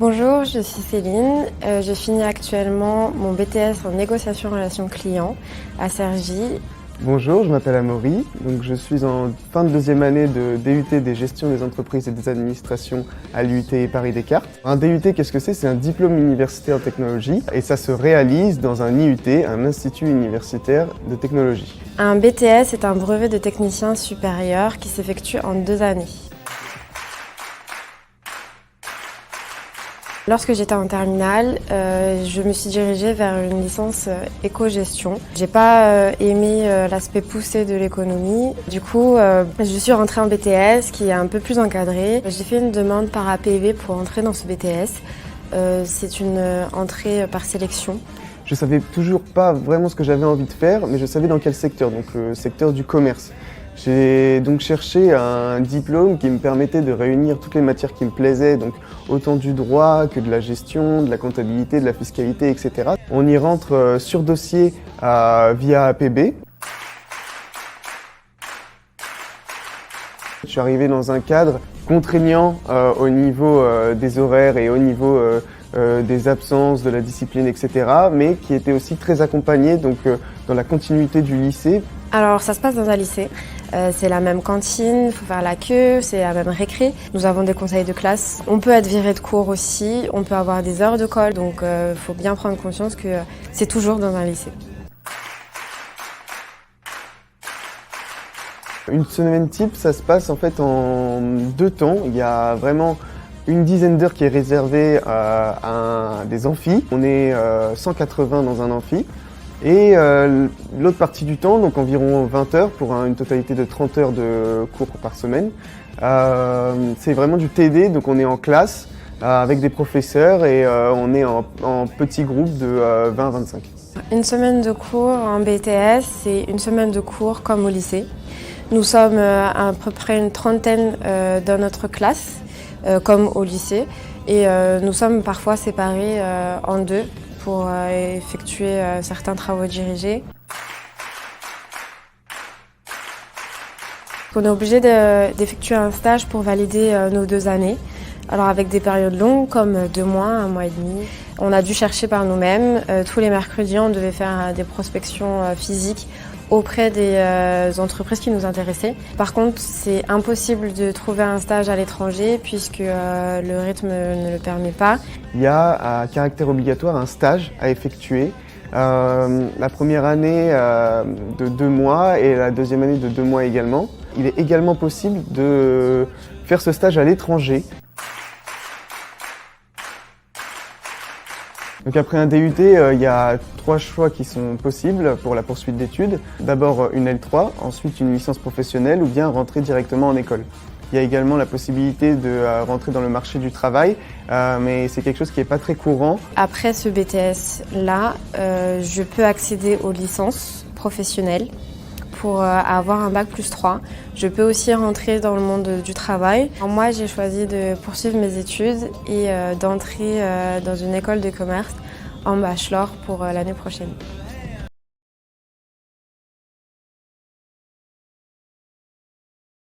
Bonjour, je suis Céline. Je finis actuellement mon BTS en négociation relations clients à Cergy. Bonjour, je m'appelle Amaury, donc je suis en fin de deuxième année de DUT des gestions des entreprises et des administrations à l'UT Paris Descartes. Un DUT, qu'est-ce que c'est? C'est un diplôme universitaire en technologie et ça se réalise dans un IUT, un institut universitaire de technologie. Un BTS est un brevet de technicien supérieur qui s'effectue en 2 années. Lorsque j'étais en terminale, je me suis dirigée vers une licence éco-gestion. J'ai pas aimé l'aspect poussé de l'économie. Du coup, je suis rentrée en BTS qui est un peu plus encadré. J'ai fait une demande par APV pour entrer dans ce BTS. C'est une entrée par sélection. Je savais toujours pas vraiment ce que j'avais envie de faire, mais je savais dans quel secteur, donc le secteur du commerce. J'ai donc cherché un diplôme qui me permettait de réunir toutes les matières qui me plaisaient, donc autant du droit que de la gestion, de la comptabilité, de la fiscalité, etc. On y rentre sur dossier via APB. Je suis arrivé dans un cadre contraignant au niveau des horaires et au niveau des absences, de la discipline, etc. mais qui était aussi très accompagné donc, dans la continuité du lycée. Alors ça se passe dans un lycée, c'est la même cantine, il faut faire la queue, c'est la même récré. Nous avons des conseils de classe, on peut être viré de cours aussi, on peut avoir des heures de colle, donc il faut bien prendre conscience que c'est toujours dans un lycée. Une semaine type, ça se passe en fait en 2 temps. Il y a vraiment une dizaine d'heures qui est réservée à des amphis. On est 180 dans un amphi. Et l'autre partie du temps, donc environ 20 heures pour une totalité de 30 heures de cours par semaine, c'est vraiment du TD, donc on est en classe avec des professeurs et on est en petits groupes de 20-25. Une semaine de cours en BTS, c'est une semaine de cours comme au lycée. Nous sommes à peu près une trentaine dans notre classe, comme au lycée, et nous sommes parfois séparés en 2 pour effectuer certains travaux dirigés. On est obligé d'effectuer un stage pour valider nos 2 années. Alors avec des périodes longues comme 2 mois, 1 mois et demi. On a dû chercher par nous-mêmes. Tous les mercredis, on devait faire des prospections physiques auprès des entreprises qui nous intéressaient. Par contre, c'est impossible de trouver un stage à l'étranger puisque le rythme ne le permet pas. Il y a à caractère obligatoire un stage à effectuer. La première année de 2 mois et la deuxième année de 2 mois également. Il est également possible de faire ce stage à l'étranger. Donc après un DUT, il y a 3 choix qui sont possibles pour la poursuite d'études. D'abord une L3, ensuite une licence professionnelle ou bien rentrer directement en école. Il y a également la possibilité de rentrer dans le marché du travail, mais c'est quelque chose qui n'est pas très courant. Après ce BTS-là, je peux accéder aux licences professionnelles pour avoir un bac plus 3. Je peux aussi rentrer dans le monde du travail. Moi, j'ai choisi de poursuivre mes études et d'entrer dans une école de commerce en bachelor pour l'année prochaine.